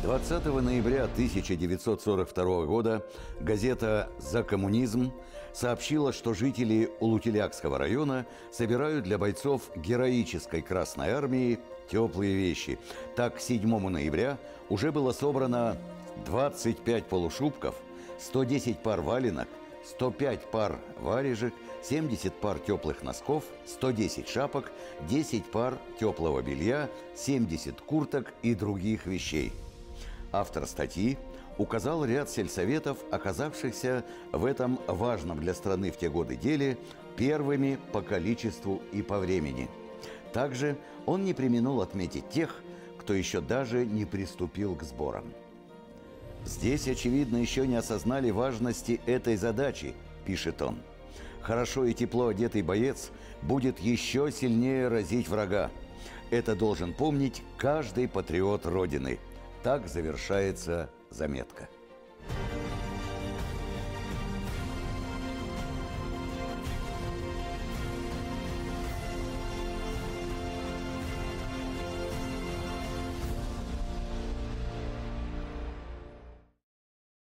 20 ноября 1942 года газета «За коммунизм» сообщила, что жители Улутилякского района собирают для бойцов героической Красной Армии теплые вещи. Так, к 7 ноября уже было собрано 25 полушубков, 110 пар валенок, 105 пар варежек, 70 пар теплых носков, 110 шапок, 10 пар теплого белья, 70 курток и других вещей. Автор статьи указал ряд сельсоветов, оказавшихся в этом важном для страны в те годы деле первыми по количеству и по времени. Также он не преминул отметить тех, кто еще даже не приступил к сборам. «Здесь, очевидно, еще не осознали важности этой задачи», – пишет он. «Хорошо и тепло одетый боец будет еще сильнее разить врага. Это должен помнить каждый патриот Родины». Так завершается заметка.